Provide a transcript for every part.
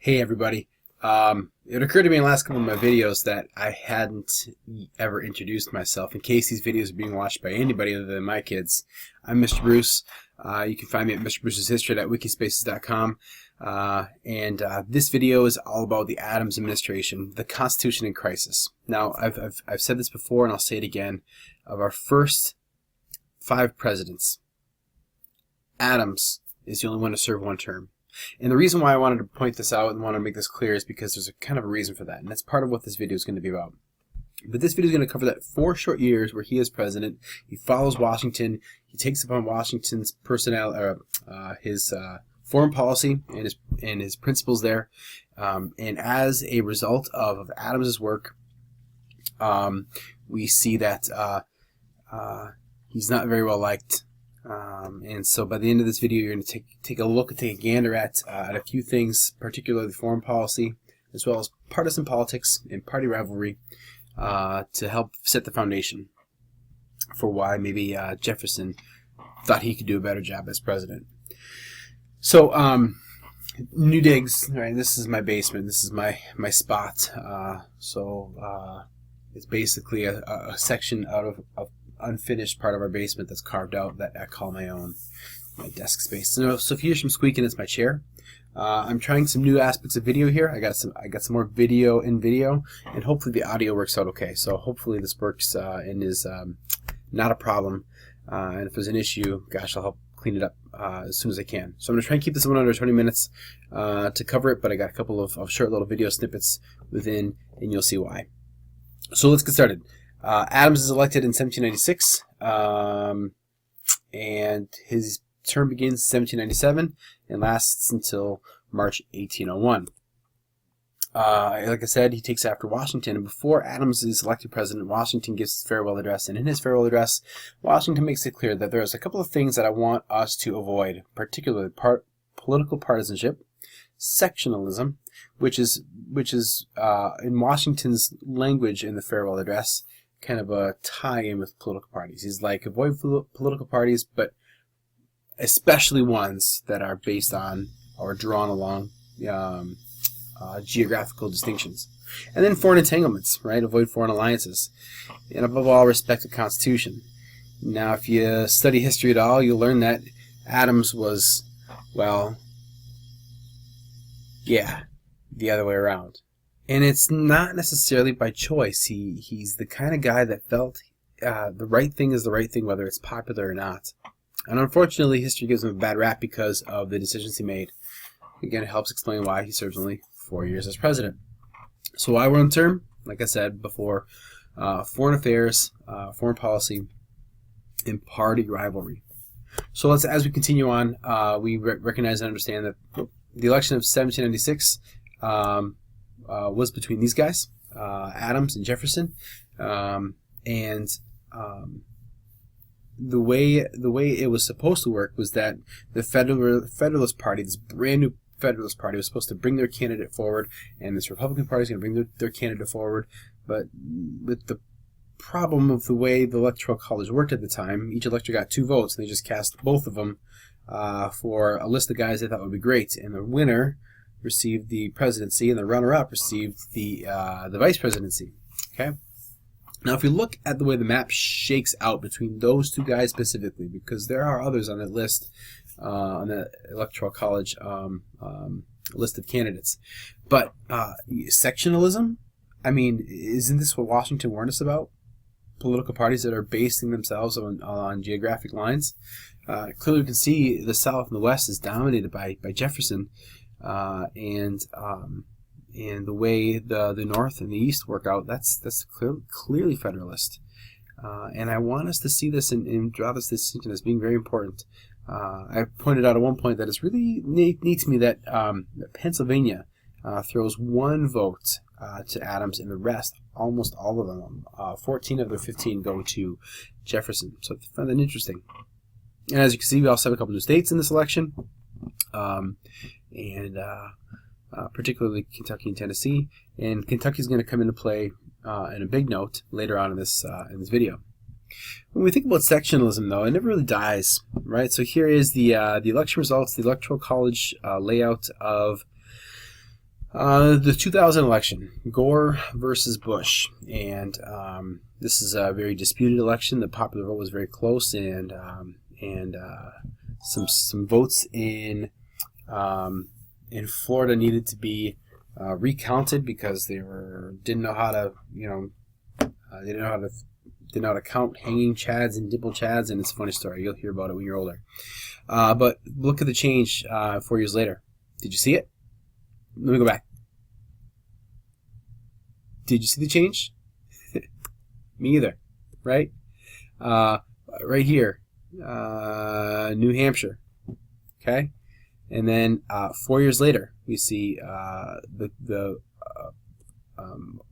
Hey everybody. It occurred to me in the last couple of my videos that I hadn't ever introduced myself in case these videos are being watched by anybody other than my kids. I'm Mr. Bruce. You can find me at mrbruceshistory.wikispaces.com. This video is all about the Adams administration, the Constitution in crisis. Now, I've said this before and I'll say it again. Of our first 5 presidents, Adams is the only one to serve 1 term. And the reason why I wanted to point this out and want to make this clear is because there's a kind of a reason for that, and that's part of what this video is going to be about. But this video is going to cover that 4 short years where he is president. He follows Washington. He takes upon Washington's his foreign policy and his principles there. And as a result of Adams's work, we see that he's not very well liked. And so by the end of this video, you're going to take a gander at a few things, particularly foreign policy, as well as partisan politics and party rivalry, to help set the foundation for why maybe Jefferson thought he could do a better job as president. So, new digs. Right, this is my basement. This is my spot. It's basically a section out of unfinished part of our basement that's carved out that I call my own, my desk space. So if you hear some squeaking, it's my chair. I'm trying some new aspects of video here. I got some more video in video, and hopefully the audio works out okay. So hopefully this works and is not a problem. And if there's an issue, gosh, I'll help clean it up as soon as I can. So I'm gonna try and keep this one under 20 minutes to cover it, but I got a couple of short little video snippets within, and you'll see why. So let's get started. Adams is elected in 1796, and his term begins in 1797 and lasts until March 1801. Like I said, he takes after Washington, and before Adams is elected president, Washington gives his farewell address, and in his farewell address, Washington makes it clear that there's a couple of things that I want us to avoid, particularly political partisanship, sectionalism, which is in Washington's language in the farewell address, kind of a tie-in with political parties. He's like, avoid political parties, but especially ones that are based on or drawn along geographical distinctions. And then foreign entanglements, right? Avoid foreign alliances. And above all, respect the Constitution. Now, if you study history at all, you'll learn that Adams was, well, yeah, the other way around. And it's not necessarily by choice. He's the kind of guy that felt the right thing is the right thing, whether it's popular or not. And unfortunately, history gives him a bad rap because of the decisions he made. Again, it helps explain why he serves only 4 years as president. So why 1 term? Like I said before, foreign affairs, foreign policy, and party rivalry. So as we continue on, we recognize and understand that the election of 1796 was between these guys, Adams and Jefferson, the way it was supposed to work was that the Federalist Party, this brand new Federalist Party, was supposed to bring their candidate forward, and this Republican Party is going to bring their candidate forward. But with the problem of the way the Electoral College worked at the time, each elector got 2 votes, and they just cast both of them for a list of guys they thought would be great, and the winner received the presidency, and the runner-up received the vice presidency. Okay. Now, if you look at the way the map shakes out between those 2 guys specifically, because there are others on that list, on the Electoral College list of candidates, but sectionalism. I mean, isn't this what Washington warned us about? Political parties that are basing themselves on geographic lines. Clearly, we can see the South and the West is dominated by Jefferson. And the way the North and the East work out, that's clearly Federalist. And I want us to see this and draw this distinction as being very important. I pointed out at one point that it's really neat to me that Pennsylvania throws 1 vote to Adams, and the rest, almost all of them, 14 of their 15 go to Jefferson. So I find that interesting. And as you can see, we also have a couple new states in this election. Particularly Kentucky and Tennessee, and Kentucky is going to come into play in a big note later on in this video. When we think about sectionalism, though, it never really dies, right? So here is the election results, the Electoral College layout of The 2000 election, Gore versus Bush, and this is a very disputed election. The popular vote was very close, and some votes in Florida needed to be recounted because they didn't know how to didn't know how to count hanging chads and dimple chads, and it's a funny story. You'll hear about it when you're older. But look at the change 4 years later. Did you see it? Let me go back. Did you see the change? Me either, right? Right here, New Hampshire, okay? And then 4 years later, we see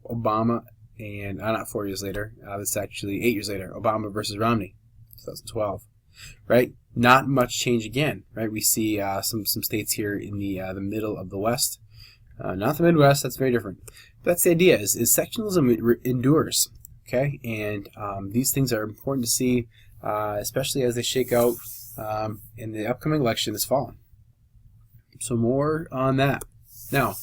Obama, and not 4 years later, it's actually 8 years later, Obama versus Romney, 2012, right? Not much change again, right? We see some states here in the middle of the West. Not the Midwest, that's very different. But that's the idea, is sectionalism endures, okay? And these things are important to see, especially as they shake out in the upcoming election this fall. So more on that. Now,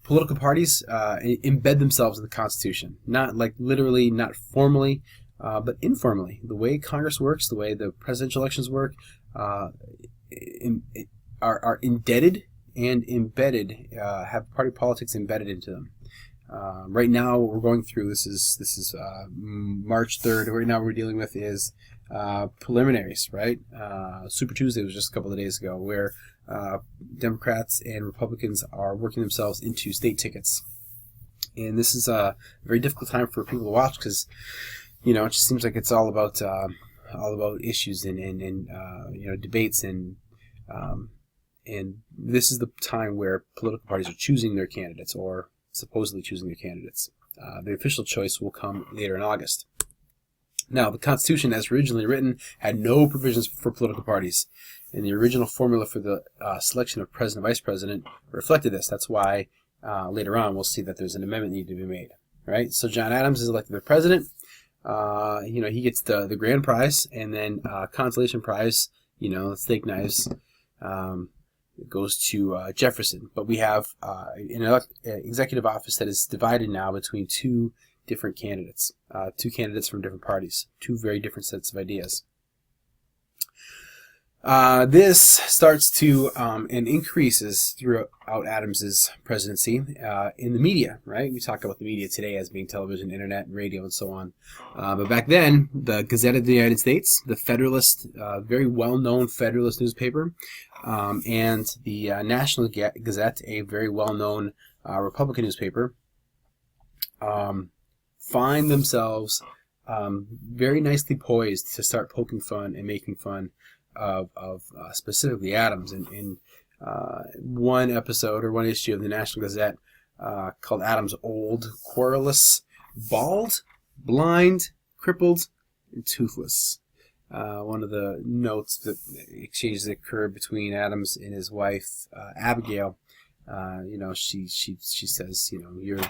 political parties embed themselves in the Constitution. Not like literally, not formally, but informally. The way Congress works, the way the presidential elections work, are indebted and embedded, have party politics embedded into them. Right now, what we're going through, this is March 3rd. Right now, we're dealing with is preliminaries, right? Super Tuesday was just a couple of days ago, where Democrats and Republicans are working themselves into state tickets, and this is a very difficult time for people to watch because it just seems like it's all about issues and debates and this is the time where political parties are choosing their candidates, or supposedly choosing their candidates. The official choice will come later in August. Now, the Constitution, as originally written, had no provisions for political parties, and the original formula for the selection of president and vice president reflected this. That's why later on we'll see that there's an amendment needed to be made. Right? So John Adams is elected the president. He gets the grand prize, and then consolation prize, steak knives. It goes to Jefferson. But we have an executive office that is divided now between two different candidates, two candidates from different parties, two very different sets of ideas. This starts to and increases throughout Adams's presidency in the media, right? We talk about the media today as being television, internet, radio, and so on. But back then, the Gazette of the United States, the Federalist, very well-known Federalist newspaper, and the National Gazette, a very well-known Republican newspaper, find themselves very nicely poised to start poking fun and making fun of specifically Adams in one episode or one issue of the National Gazette called Adams Old, Querulous, Bald, Blind, Crippled, and Toothless. One of the notes that exchanges that occurred between Adams and his wife Abigail, she says, you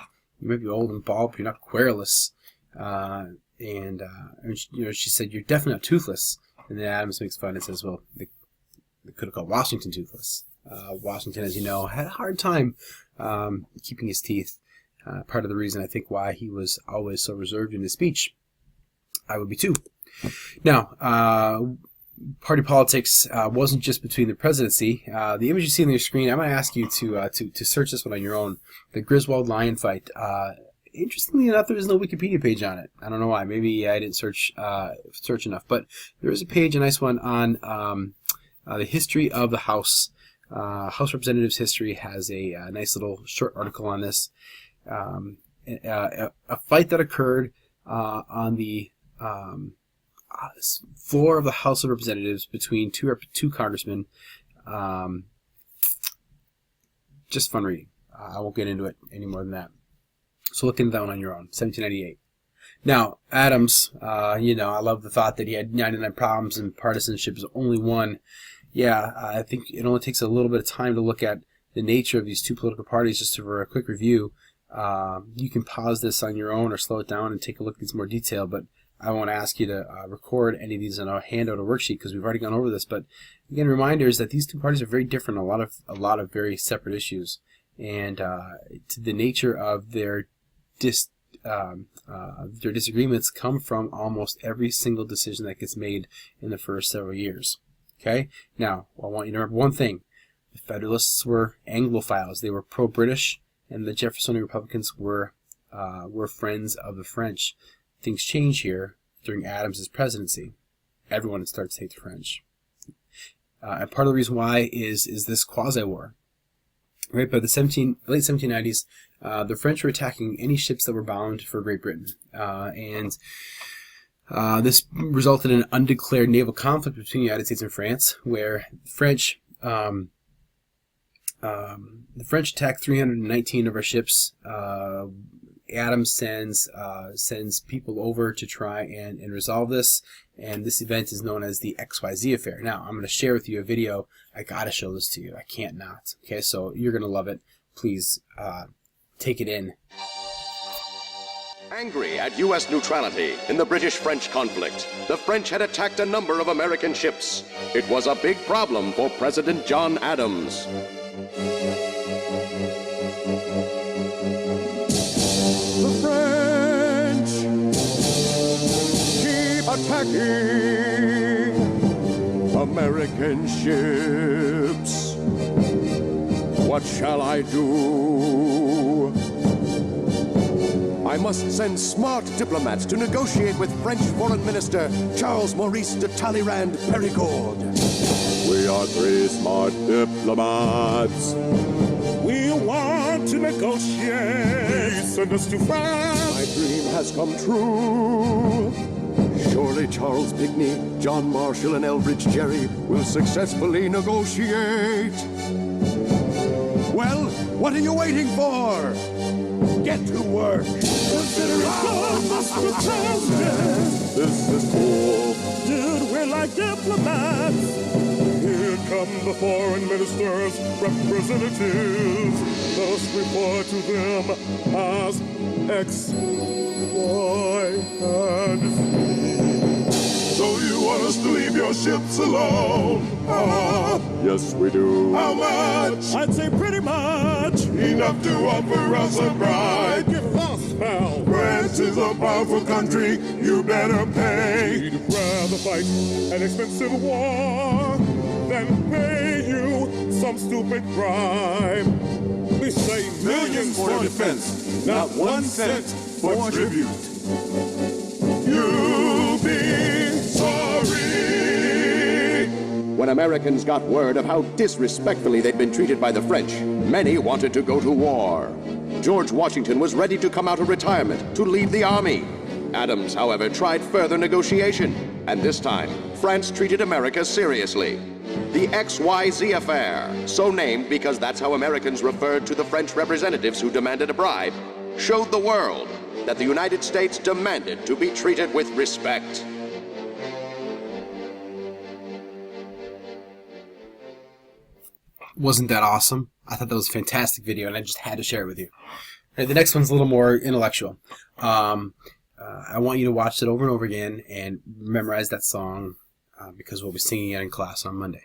might be old and bald, but you're not querulous, and she said, you're definitely not toothless. And then Adams makes fun and says, well, they could have called Washington toothless. Washington, as you know, had a hard time keeping his teeth. Part of the reason, I think, why he was always so reserved in his speech. I would be too. Now, party politics wasn't just between the presidency. The image you see on your screen, I'm going to ask you to search this one on your own. The Griswold Lion fight. Interestingly enough, there is no Wikipedia page on it. I don't know why. Maybe I didn't search enough. But there is a page, a nice one, on the history of the House. House Representatives history has a nice little short article on this. A fight that occurred on the floor of the House of Representatives between two congressmen. Just fun reading. I won't get into it any more than that. So look into that one on your own. 1798. Now, Adams, I love the thought that he had 99 problems and partisanship is only one. Yeah, I think it only takes a little bit of time to look at the nature of these two political parties. Just for a quick review, you can pause this on your own or slow it down and take a look at these more detail. But I won't ask you to record any of these in a handout or worksheet because we've already gone over this. But again, reminders that these two parties are very different on a lot of very separate issues, and to the nature of their disagreements come from almost every single decision that gets made in the first several years. Okay. Now, I want you to remember one thing: the Federalists were Anglophiles; they were pro-British, and the Jeffersonian Republicans were friends of the French. Things change here during Adams's presidency. Everyone starts to hate the French, and part of the reason why is this quasi-war. Right, by the late 1790s, the French were attacking any ships that were bound for Great Britain, and this resulted in an undeclared naval conflict between the United States and France, where the French attacked 319 of our ships. Adams sends people over to try and resolve this, and this event is known as the XYZ affair. Now, I'm going to share with you a video. I got to show this to you. I can't not. Okay, so you're going to love it. Please take it in. Angry at U.S. neutrality in the British-French conflict, the French had attacked a number of American ships. It was a big problem for President John Adams. The French keep attacking American ships. What shall I do? I must send smart diplomats to negotiate with French Foreign Minister Charles Maurice de Talleyrand Perigord. We are 3 smart diplomats. We want to negotiate. Please send us to France. My dream has come true. Surely Charles Pinckney, John Marshall, and Elbridge Gerry will successfully negotiate. Well, what are you waiting for? Get to work. Consider it done, Mr. President. This is cool. Dude, we're like diplomats. Here come the foreign ministers, representatives. Let us report to them as X, Y, and Z. So you want us to leave your ships alone? Yes, we do. How much? I'd say pretty much. Enough to offer us a bride. Get lost, pal. France is a powerful country. You better pay. We'd rather fight an expensive war than pay you some stupid crime. We say millions for defense, not 1 cent for tribute. You'll be sorry. When Americans got word of how disrespectfully they'd been treated by the French, many wanted to go to war. George Washington was ready to come out of retirement to leave the army. Adams, however, tried further negotiation, and this time, France treated America seriously. The XYZ affair, so named because that's how Americans referred to the French representatives who demanded a bribe, showed the world that the United States demanded to be treated with respect. Wasn't that awesome? I thought that was a fantastic video, and I just had to share it with you. Right, the next one's a little more intellectual. I want you to watch it over and over again and memorize that song because we'll be singing it in class on Monday.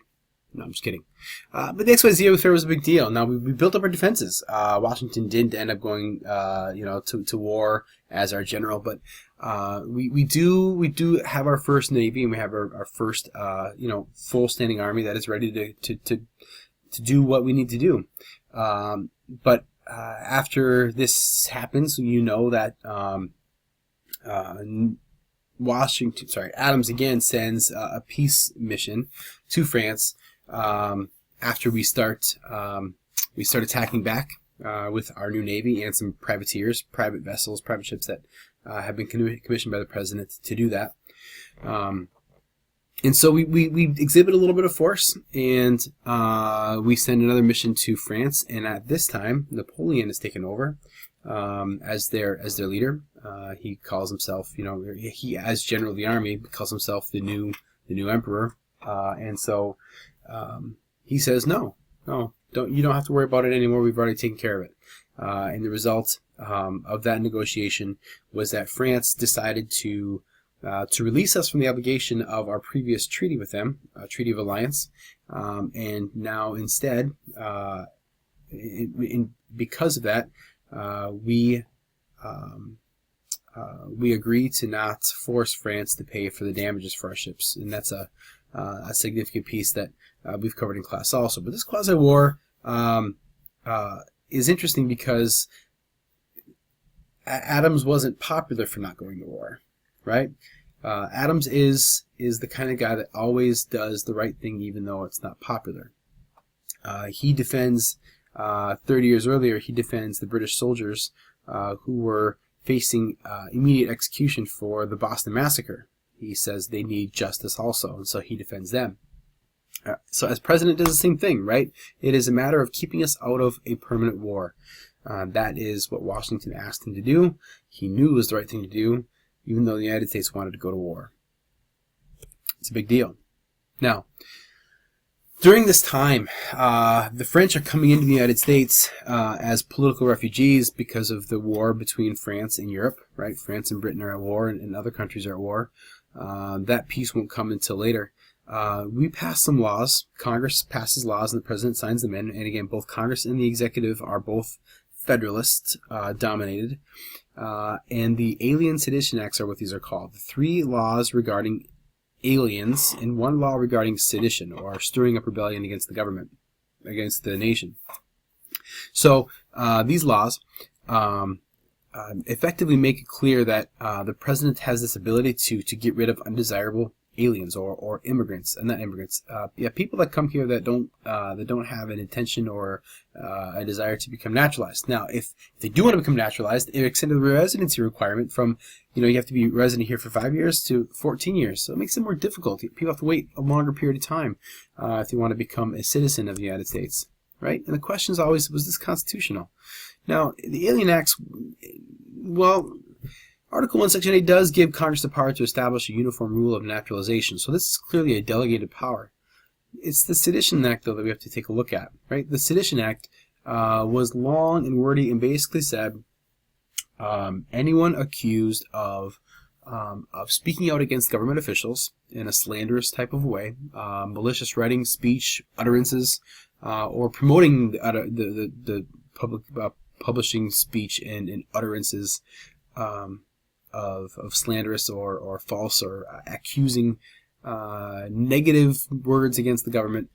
No, I'm just kidding. But the XYZ affair was a big deal. Now, we built up our defenses. Washington didn't end up going, to war as our general, but we do have our first Navy, and we have our first, full standing army that is ready to do what we need to do. But after this happens, you know that Adams again sends a peace mission to France after we start attacking back with our new Navy and some privateers, private vessels, private ships that have been commissioned by the president to do that. And so we exhibit a little bit of force, and we send another mission to France. And at this time, Napoleon is taken over as their leader. He calls himself, he as general of the army calls himself the new emperor. And so he says, no, you don't have to worry about it anymore. We've already taken care of it. And the result of that negotiation was that France decided to to release us from the obligation of our previous treaty with them, a treaty of alliance, and now instead, because of that, we agree to not force France to pay for the damages for our ships, and that's a significant piece that we've covered in class also. But this quasi-war is interesting because Adams wasn't popular for not going to war, right? Adams is the kind of guy that always does the right thing even though it's not popular. He defends, 30 years earlier, he defends the British soldiers who were facing immediate execution for the Boston Massacre. He says they need justice also, and so he defends them. So as president does the same thing, right? It is a matter of keeping us out of a permanent war. That is what Washington asked him to do. He knew it was the right thing to do, even though the United States wanted to go to war. It's a big deal. Now, during this time, the French are coming into the United States as political refugees because of the war between France and Europe, right? France and Britain are at war, and other countries are at war. That peace won't come until later. We pass some laws. Congress passes laws, and the president signs them in. And again, both Congress and the executive are both Federalist dominated. And the Alien Sedition Acts are what these are called. The 3 laws regarding aliens and 1 law regarding sedition, or stirring up rebellion against the government, against the nation. So these laws effectively make it clear that the president has this ability to get rid of undesirable aliens or immigrants, and not immigrants, people that come here that don't have an intention or a desire to become naturalized. Now, if they do want to become naturalized, it extended the residency requirement from, you have to be resident here for 5 years to 14 years. So it makes it more difficult. People have to wait a longer period of time if they want to become a citizen of the United States, right? And the question is always, was this constitutional? Now, the Alien Acts, well, Article 1, Section 8 does give Congress the power to establish a uniform rule of naturalization, so this is clearly a delegated power. It's the Sedition Act, though, that we have to take a look at, right? The Sedition Act was long and wordy and basically said anyone accused of speaking out against government officials in a slanderous type of way, malicious writing, speech, utterances, or promoting the public publishing speech and utterances of slanderous or false or accusing negative words against the government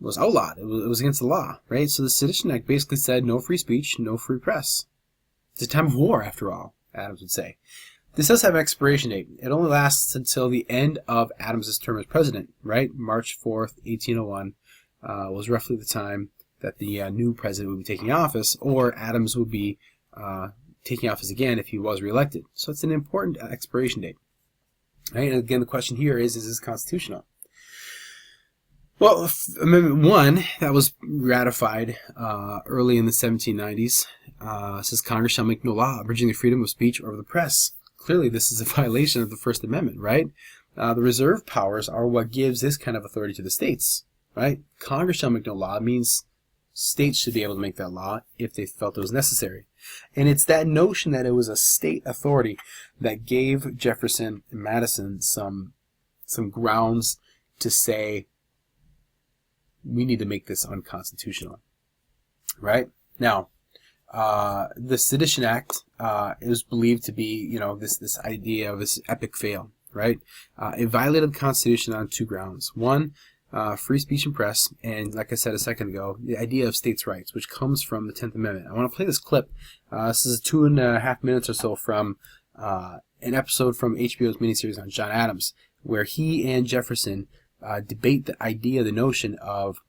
was outlawed. It was against the law, right? So the Sedition Act basically said no free speech, no free press. It's a time of war, after all, Adams would say. This does have an expiration date. It only lasts until the end of Adams' term as president, right? March 4th, 1801 was roughly the time that the new president would be taking office, or Adams would be taking office again if he was reelected. So it's an important expiration date. Right? And again, the question here is this constitutional? Well, Amendment 1, that was ratified early in the 1790s, says Congress shall make no law abridging the freedom of speech or of the press. Clearly, this is a violation of the First Amendment, right? The reserve powers are what gives this kind of authority to the states, right? Congress shall make no law means states should be able to make that law if they felt it was necessary. And it's that notion that it was a state authority that gave Jefferson and Madison some grounds to say, we need to make this unconstitutional, right? Now, the Sedition Act is believed to be, this idea of this epic fail, right? It violated the Constitution on 2 grounds. One, free speech and press, and like I said a second ago, the idea of states' rights, which comes from the 10th Amendment. I want to play this clip. This is 2.5 minutes or so from an episode from HBO's miniseries on John Adams, where he and Jefferson debate the idea, the notion of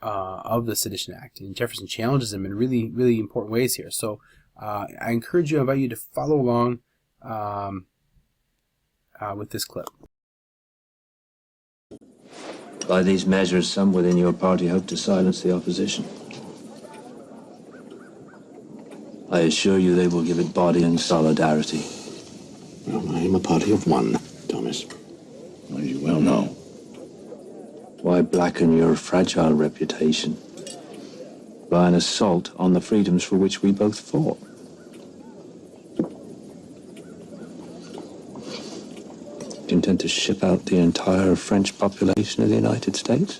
the Sedition Act, and Jefferson challenges him in really, really important ways here. So I invite you to follow along with this clip. By these measures, some within your party hope to silence the opposition. I assure you they will give it body and solidarity. Well, I am a party of one, Thomas. As you well know. Why blacken your fragile reputation by an assault on the freedoms for which we both fought? intend to ship out the entire French population of the United States?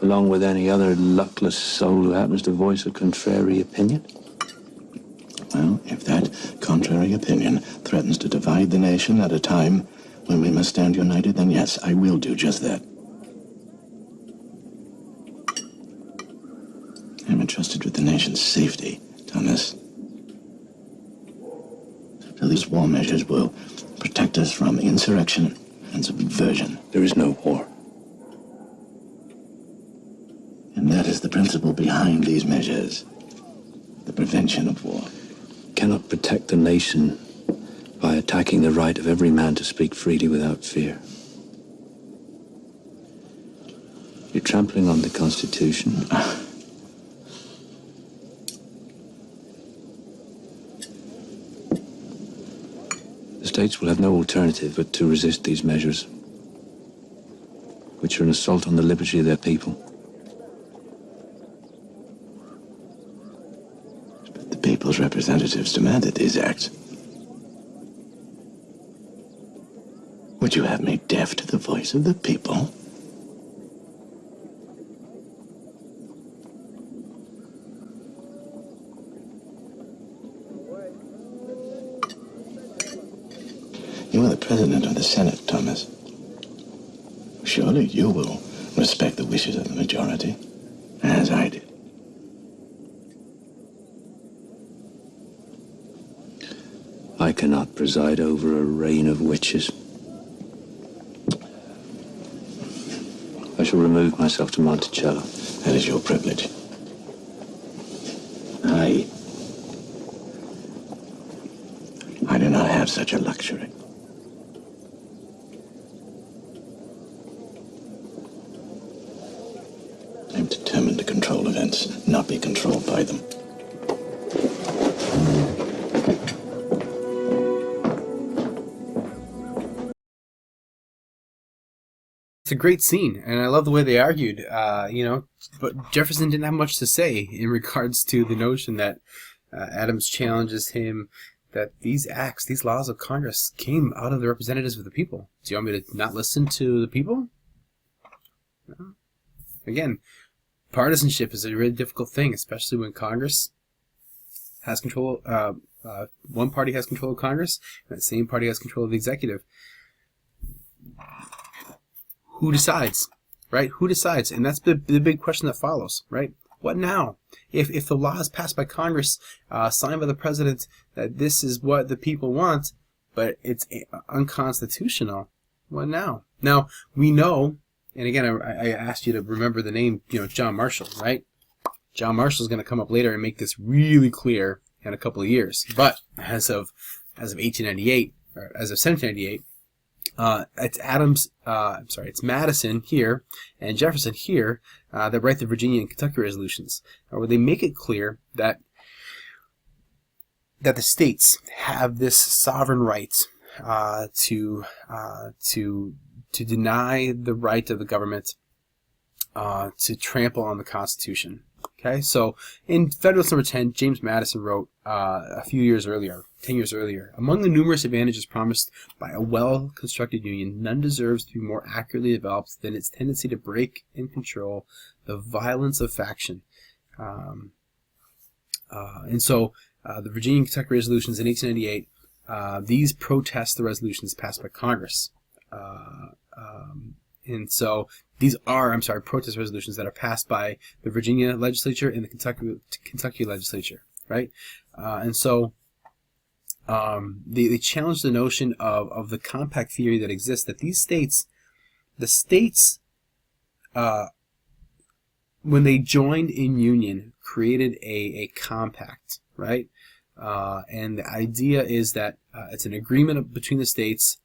Along with any other luckless soul who happens to voice a contrary opinion? Well, if that contrary opinion threatens to divide the nation at a time when we must stand united, then yes, I will do just that. I'm entrusted with the nation's safety, Thomas. So these war measures will protect us from insurrection and subversion. There is no war. And that is the principle behind these measures. The prevention of war. Cannot protect the nation by attacking the right of every man to speak freely without fear. You're trampling on the Constitution. The states will have no alternative but to resist these measures, which are an assault on the liberty of their people. But the people's representatives demanded these acts. Would you have me deaf to the voice of the people? You are the president of the Senate, Thomas. Surely you will respect the wishes of the majority, as I did. I cannot preside over a reign of witches. I shall remove myself to Monticello. That is your privilege. I do not have such a luxury. I'm determined to control events, not be controlled by them. It's a great scene, and I love the way they argued. But Jefferson didn't have much to say in regards to the notion that Adams challenges him that these acts, these laws of Congress, came out of the representatives of the people. Do you want me to not listen to the people? No. Again, partisanship is a really difficult thing, especially when Congress has control. One party has control of Congress, and that same party has control of the executive. Who decides, right? Who decides? And that's the big question that follows, right? What now? If the law is passed by Congress, signed by the president, that this is what the people want, but it's unconstitutional, what now? Now, we know, and again, I asked you to remember the name, John Marshall, right? John Marshall is going to come up later and make this really clear in a couple of years. But as of 1898, or as of 1798, it's Madison here and Jefferson here that write the Virginia and Kentucky resolutions, where they make it clear that the states have this sovereign right to deny the right of the government to trample on the Constitution. Okay, so in Federalist Number 10, James Madison wrote a few years earlier, 10 years earlier, among the numerous advantages promised by a well-constructed union, none deserves to be more accurately developed than its tendency to break and control the violence of faction. And so the Virginia and Kentucky resolutions in 1898, these protest the resolutions passed by Congress. And so these are, protest resolutions that are passed by the Virginia legislature and the Kentucky legislature, right? And so they challenge the notion of the compact theory that exists, that the states, when they joined in union, created a compact, right? And the idea is that it's an agreement between the states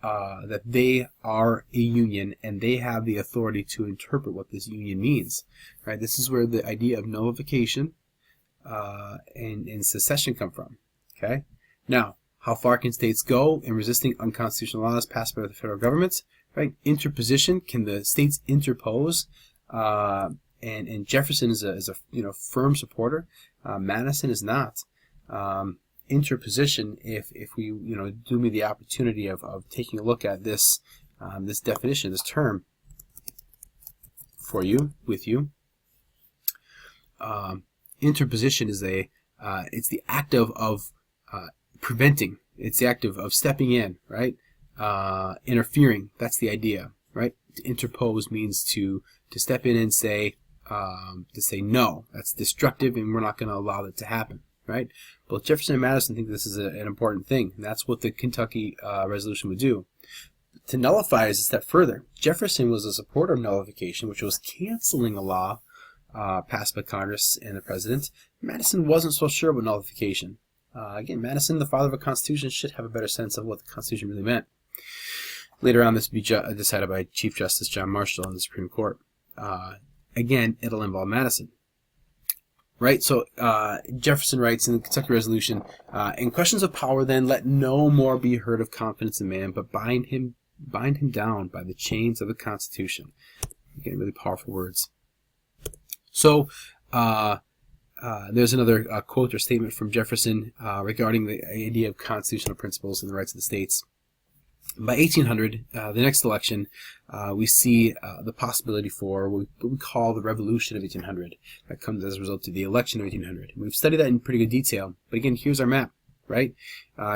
that they are a union and they have the authority to interpret what this union means, right? This is where the idea of nullification and secession come from, okay? Now, how far can states go in resisting unconstitutional laws passed by the federal government, right? Interposition, can the states interpose? And Jefferson is a firm supporter. Madison is not. interposition, if we do me the opportunity of taking a look at this this definition, this term with you. Interposition is it's the act of preventing. It's the act of stepping in, right? Interfering. That's the idea, right? To interpose means to step in and say no. That's destructive, and we're not going to allow that to happen, right? Both Jefferson and Madison think this is an important thing, and that's what the Kentucky Resolution would do. To nullify is a step further. Jefferson was a supporter of nullification, which was canceling a law passed by Congress and the President. Madison wasn't so sure about nullification. Again, Madison, the father of a Constitution, should have a better sense of what the Constitution really meant. Later on, this will be decided by Chief Justice John Marshall in the Supreme Court. Again, it'll involve Madison. Right? So Jefferson writes in the Kentucky Resolution, in questions of power, then, let no more be heard of confidence in man, but bind him down by the chains of the Constitution. Again, really powerful words. So there's another quote or statement from Jefferson regarding the idea of constitutional principles and the rights of the states. By 1800, the next election, we see the possibility for what we call the Revolution of 1800. That comes as a result of the election of 1800. We've studied that in pretty good detail. But again, here's our map, right?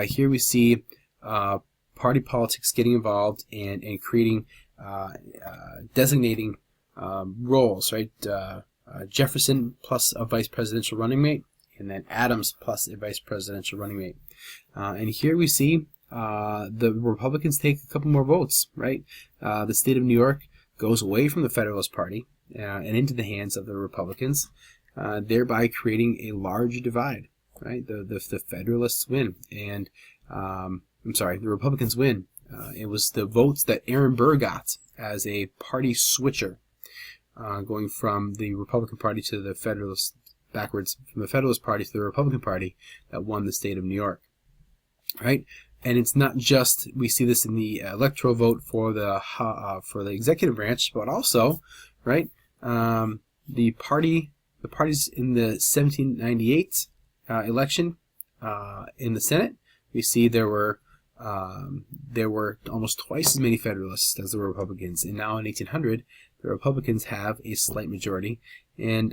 Here we see party politics getting involved and creating, designating roles, right? Jefferson plus a vice presidential running mate, and then Adams plus a vice presidential running mate. And here we see the Republicans take a couple more votes, right? The state of New York goes away from the Federalist Party and into the hands of the Republicans, thereby creating a large divide, right? The Federalists win, and the Republicans win. It was the votes that Aaron Burr got as a party switcher, going from the Republican Party to the Federalist, backwards from the Federalist Party to the Republican Party, that won the state of New York, right? And it's not just, we see this in the electoral vote for the executive branch, but also, right, the parties in the 1798 election in the Senate. We see there were almost twice as many Federalists as there were Republicans, and now in 1800, the Republicans have a slight majority, and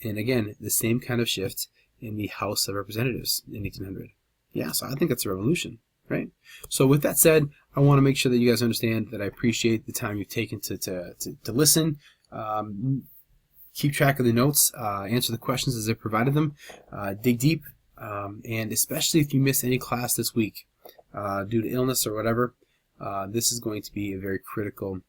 again, the same kind of shift in the House of Representatives in 1800. Yeah, so I think that's a revolution, right? So with that said, I want to make sure that you guys understand that I appreciate the time you've taken to listen. Keep track of the notes, answer the questions as I provided them, dig deep, and especially if you miss any class this week due to illness or whatever, this is going to be a very critical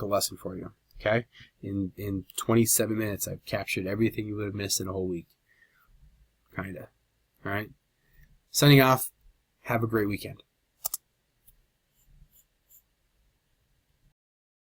lesson for you. Okay? In 27 minutes, I've captured everything you would have missed in a whole week. Kinda. All right? Signing off. Have a great weekend.